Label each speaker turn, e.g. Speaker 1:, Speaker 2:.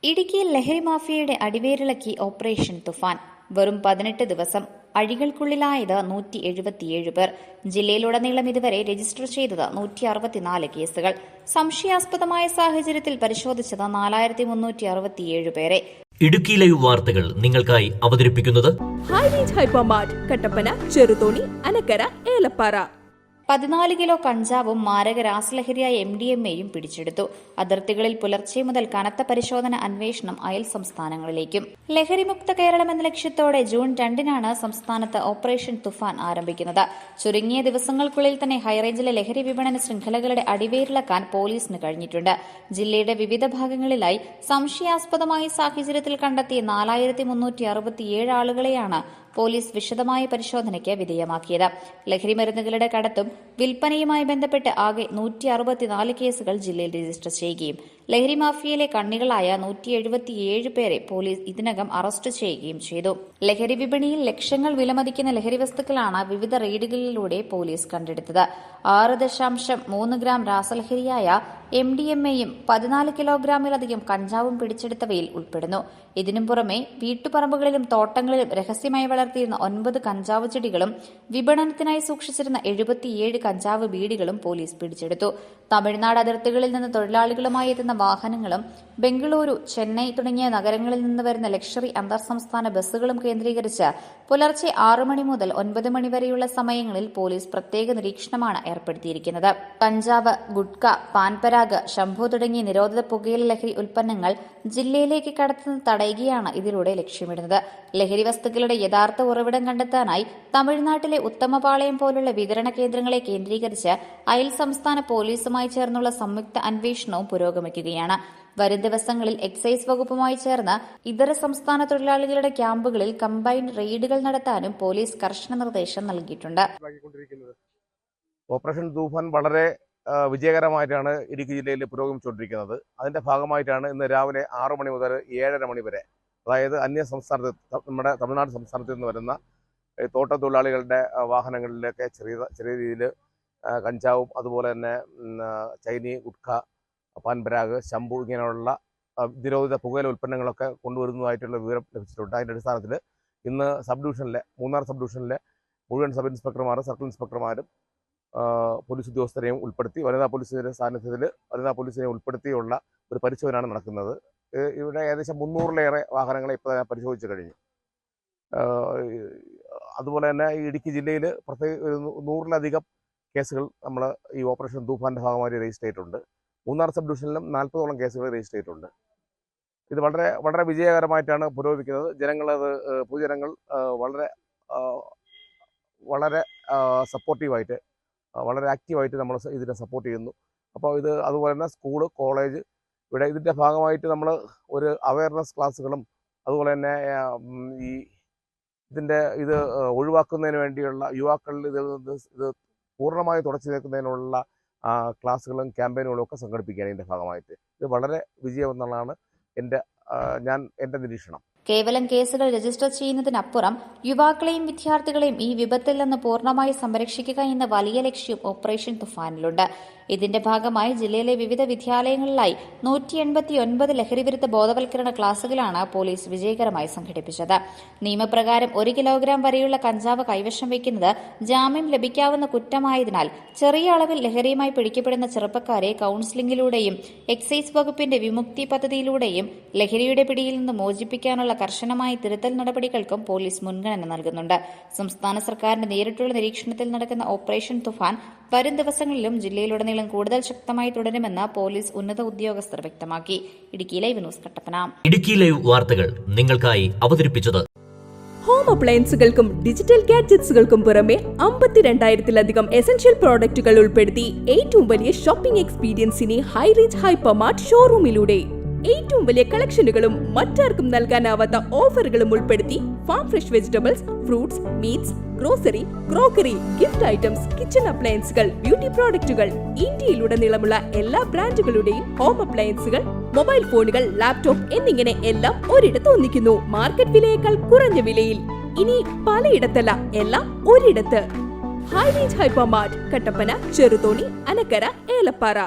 Speaker 1: ഇടുക്കിയിൽ ലഹരി മാഫിയയുടെ അടിവേരിളക്കി ഓപ്പറേഷൻ തുഫാൻ. വെറും 18 ദിവസം അഴികൾക്കുള്ളിലായത് 177 പേർ. ജില്ലയിലുടനീളം ഇതുവരെ രജിസ്റ്റർ ചെയ്തത് 164 കേസുകൾ. സംശയാസ്പദമായ സാഹചര്യത്തിൽ പരിശോധിച്ചത് 4367 പേരെ.
Speaker 2: ഇടുക്കി ലൈവ് വാർത്തകൾ നിങ്ങൾക്കായി അവതരിപ്പിക്കുന്നത്
Speaker 3: high range hypermart, Kattappana, Cheruthoni, Anakkara, Elappara.
Speaker 1: 14 kilo കഞ്ചാവും മാരക രാസലഹരിയായ MDMAയും പിടിച്ചെടുത്തു. അതിർത്തികളിൽ പുലർച്ചെ മുതൽ കനത്ത പരിശോധന അന്വേഷണം അയൽ സംസ്ഥാനങ്ങളിലേക്കും. ലഹരിമുക്ത കേരളം എന്ന ലക്ഷ്യത്തോടെ ജൂൺ 2-നാണ് സംസ്ഥാനത്ത് ഓപ്പറേഷൻ തുഫാൻ ആരംഭിക്കുന്നത്. ചുരുങ്ങിയ ദിവസങ്ങൾക്കുള്ളിൽ തന്നെ ഹൈറേഞ്ചിലെ ലഹരി വിപണന ശൃംഖലകളുടെ അടിവേരിളക്കാൻ പോലീസിന് കഴിഞ്ഞിട്ടുണ്ട്. ജില്ലയുടെ വിവിധ ഭാഗങ്ങളിലായി സംശയാസ്പദമായ സാഹചര്യത്തിൽ കണ്ടെത്തിയ 4367 ആളുകളെയാണ് പോലീസ് വിശദമായ പരിശോധനയ്ക്ക് വിധേയമാക്കിയത്. ലഹരി മരുന്നുകളുടെ കടത്തും വിൽപ്പനയുമായി ബന്ധപ്പെട്ട് ആകെ 164 കേസുകൾ ജില്ലയിൽ രജിസ്റ്റർ ചെയ്യുകയും ലഹരി മാഫിയയിലെ കണ്ണികളായ 177 പേരെ പോലീസ് ഇതിനകം അറസ്റ്റ് ചെയ്യുകയും ചെയ്തു. ലഹരി വിപണിയിൽ ലക്ഷങ്ങൾ വിലമതിക്കുന്ന ലഹരി വസ്തുക്കളാണ് വിവിധ റെയ്ഡുകളിലൂടെ പോലീസ് കണ്ടെടുത്തത്. 6.3 ഗ്രാം രാസലഹരിയായ MDMAയും 14 കിലോഗ്രാമിലധികം കഞ്ചാവും പിടിച്ചെടുത്തവയിൽ ഉൾപ്പെടുന്നു. ഇതിനു പുറമെ വീട്ടുപറമ്പുകളിലും തോട്ടങ്ങളിലും രഹസ്യമായി വളർത്തിയിരുന്ന 9 കഞ്ചാവ് ചെടികളും വിപണനത്തിനായി സൂക്ഷിച്ചിരുന്ന 77 കഞ്ചാവ് ബീഡികളും പോലീസ് പിടിച്ചെടുത്തു. തമിഴ്നാട് അതിർത്തികളിൽ നിന്ന് തൊഴിലാളികളുമായി എത്തുന്ന വാഹനങ്ങളും ബംഗളൂരു, ചെന്നൈ തുടങ്ങിയ നഗരങ്ങളിൽ നിന്ന് വരുന്ന ലക്ഷറി അന്തർ സംസ്ഥാന ബസ്സുകളും കേന്ദ്രീകരിച്ച് പുലർച്ചെ 6 മണി മുതൽ 9 മണി വരെയുള്ള സമയങ്ങളിൽ പോലീസ് പ്രത്യേക നിരീക്ഷണമാണ് ഏർപ്പെടുത്തിയിരിക്കുന്നത്. കഞ്ചാവ്, ഗുഡ്ക, പാൻപരാഗ്, ശംഭു തുടങ്ങിയ നിരോധിത പുകയില ലഹരി ഉൽപ്പന്നങ്ങൾ ജില്ലയിലേക്ക് കടത്തുന്നത് തടയുകയാണ് ഇതിലൂടെ ലക്ഷ്യമിടുന്നത്. ലഹരി വസ്തുക്കളുടെ യഥാർത്ഥ ഉറവിടം കണ്ടെത്താനായി തമിഴ്നാട്ടിലെ ഉത്തമപാളയം പോലുള്ള വിതരണ കേന്ദ്രങ്ങളെ കേന്ദ്രീകരിച്ച് അയൽ സംസ്ഥാന പോലീസുമായി ചേർന്നുള്ള സംയുക്ത അന്വേഷണവും പുരോഗമിക്കുകയാണ്. വരും ദിവസങ്ങളിൽ എക്സൈസ് വകുപ്പുമായി ചേർന്ന് ഇതര സംസ്ഥാന തൊഴിലാളികളുടെ ക്യാമ്പുകളിൽ കമ്പൈൻഡ് റെയ്ഡുകൾ നടത്താനും പോലീസ് കർശന നിർദ്ദേശം നൽകിയിട്ടുണ്ട്.
Speaker 4: ഓപ്പറേഷൻ തൂഫാൻ വളരെ വിജയകരമായിട്ടാണ് ഇടുക്കി ജില്ലയിൽ പുരോഗമിച്ചുകൊണ്ടിരിക്കുന്നത്. അതിന്റെ ഭാഗമായിട്ടാണ് ഇന്ന് രാവിലെ 6 മണി മുതൽ 7:30 മണി വരെ, അതായത് അന്യ സംസ്ഥാനത്ത് നമ്മുടെ തമിഴ്നാട് സംസ്ഥാനത്ത് നിന്ന് വരുന്ന തോട്ടത്തൊഴിലാളികളുടെ വാഹനങ്ങളിലൊക്കെ ചെറിയ രീതിയിൽ കഞ്ചാവും അതുപോലെ തന്നെ ചൈനി, ഗുഡ്ക, പാൻപരാഗ്, ശംഭു ഇങ്ങനെയുള്ള നിരോധിത പുകയില ഉൽപ്പന്നങ്ങളൊക്കെ കൊണ്ടുവരുന്നതായിട്ടുള്ള വിവരം ലഭിച്ചിട്ടുണ്ട്. അതിൻ്റെ അടിസ്ഥാനത്തിൽ ഇന്ന് മൂന്നാർ സബ് ഡിവിഷനിലെ മുഴുവൻ സബ് ഇൻസ്പെക്ടർമാരും സർക്കിൾ ഇൻസ്പെക്ടർമാരും പോലീസ് ഉദ്യോഗസ്ഥരെയും ഉൾപ്പെടുത്തി വനിതാ പോലീസിന്റെ സാന്നിധ്യത്തിൽ വനിതാ പോലീസിനെ ഉൾപ്പെടുത്തിയുള്ള ഒരു പരിശോധനയാണ് നടക്കുന്നത്. ഇവിടെ ഏകദേശം 300-ലേറെ വാഹനങ്ങളെ ഇപ്പോൾ പരിശോധിച്ച് കഴിഞ്ഞു. അതുപോലെ തന്നെ ഈ ഇടുക്കി ജില്ലയിൽ പ്രത്യേക 100-ലധികം കേസുകൾ നമ്മൾ ഈ ഓപ്പറേഷൻ തൂഫാന്റെ ഭാഗമായി രജിസ്റ്റർ ചെയ്തിട്ടുണ്ട്. മൂന്നാർ സബ് ഡിവിഷനിലും 40ഓളം കേസുകൾ രജിസ്റ്റർ ചെയ്തിട്ടുണ്ട്. ഇത് വളരെ വളരെ വിജയകരമായിട്ടാണ് പുരോഗമിക്കുന്നത്. പൊതുജനങ്ങൾ വളരെ സപ്പോർട്ടീവായിട്ട് വളരെ ആക്റ്റീവായിട്ട് നമ്മൾ ഇതിനെ സപ്പോർട്ട് ചെയ്യുന്നു. അപ്പോൾ ഇത് അതുപോലെ തന്നെ സ്കൂള്, കോളേജ്, ഇവിടെ ഇതിൻ്റെ ഭാഗമായിട്ട് നമ്മൾ ഒരു അവയർനെസ് ക്ലാസ്സുകളും അതുപോലെ തന്നെ ഇത് ഒഴിവാക്കുന്നതിന് വേണ്ടിയുള്ള യുവാക്കളിൽ ഇത് പൂർണ്ണമായി തുടച്ചു നീക്കുന്നതിനുള്ള ക്ലാസ്സുകളും ക്യാമ്പയിനുകളും ഒക്കെ സംഘടിപ്പിക്കുകയാണ് ഇതിൻ്റെ ഭാഗമായിട്ട്. ഇത് വളരെ വിജയം എന്നുള്ളതാണ് എൻ്റെ നിരീക്ഷണം.
Speaker 1: കേവലം കേസുകൾ രജിസ്റ്റർ ചെയ്യുന്നതിനപ്പുറം യുവാക്കളെയും വിദ്യാർത്ഥികളെയും ഈ വിപത്തിൽ നിന്ന് പൂർണ്ണമായി സംരക്ഷിക്കുക എന്ന വലിയ ലക്ഷ്യം ഓപ്പറേഷൻ തുഫാനിലുണ്ട്. ഇതിന്റെ ഭാഗമായി ജില്ലയിലെ വിവിധ വിദ്യാലയങ്ങളിലായി 189 ലഹരിവിരുദ്ധ ബോധവൽക്കരണ ക്ലാസുകളാണ് പോലീസ് വിജയകരമായി സംഘടിപ്പിച്ചത്. നിയമപ്രകാരം 1 കിലോഗ്രാം വരെയുള്ള കഞ്ചാവ് കൈവശം വയ്ക്കുന്നത് ജാമ്യം ലഭിക്കാവുന്ന കുറ്റമായതിനാൽ ചെറിയ അളവിൽ ലഹരിയുമായി പിടിക്കപ്പെടുന്ന ചെറുപ്പക്കാരെ കൌൺസിലിംഗിലൂടെയും എക്സൈസ് വകുപ്പിന്റെ വിമുക്തി പദ്ധതിയിലൂടെയും ലഹരിയുടെ പിടിയിൽ നിന്ന് മോചിപ്പിക്കാനുള്ള കർശനമായ തിരുത്തൽ നടപടികൾക്കും പോലീസ് മുൻഗണന നൽകുന്നുണ്ട്. സംസ്ഥാന സർക്കാരിന്റെ നേരിട്ടുള്ള നിരീക്ഷണത്തിൽ നടക്കുന്ന ഓപ്പറേഷൻ തുഫാൻ വരും ദിവസങ്ങളിലും ജില്ലയിലുടനീളം കൂടുതൽ ശക്തമായി തുടരുമെന്ന് പോലീസ് ഉന്നത ഉദ്യോഗസ്ഥർ വ്യക്തമാക്കി. Idukki live news, Kattappana.
Speaker 2: Idukki live വാർത്തകൾ നിങ്ങൾക്കായി അവതരിപ്പിച്ചത്
Speaker 3: ഹോം അപ്ലയൻസുകൾക്കും ഡിജിറ്റൽ ഗാഡ്ജറ്റ്സുകൾക്കും പുറമെ 52,000-ലധികം എസൻഷ്യൽ പ്രോഡക്റ്റുകൾ ഉൾപ്പെടുത്തി ഏറ്റവും വലിയ ഷോപ്പിംഗ് എക്സ്പീരിയൻസിനെ ഹൈറേഞ്ച് ഹൈപ്പർമാർട്ട് ഷോറൂമിലൂടെ ഏറ്റവും വലിയ കളക്ഷനുകളും മറ്റാർക്കും നൽകാനാവാത്ത ഓഫറുകളും ഉൾപ്പെടുത്തി farm fresh vegetables, fruits, meats, grocery, crockery, gift items, kitchen അപ്ലയൻസുകൾ, ബ്യൂട്ടി പ്രോഡക്റ്റുകൾ, ഇന്ത്യയിലുടനീളമുള്ള എല്ലാ ബ്രാൻഡുകളുടെയും ഹോം അപ്ലയൻസുകൾ, മൊബൈൽ ഫോണുകൾ, ലാപ്ടോപ്പ് എന്നിങ്ങനെ എല്ലാം ഒരിടത്ത് ഒന്നിക്കുന്നു. മാർക്കറ്റ് വിലയേക്കാൾ കുറഞ്ഞ വിലയിൽ. ഇനി പലയിടത്തല്ല, എല്ലാം ഒരിടത്ത്. High range hypermart, Kattappana, Cheruthoni, Anakkara, Elappara.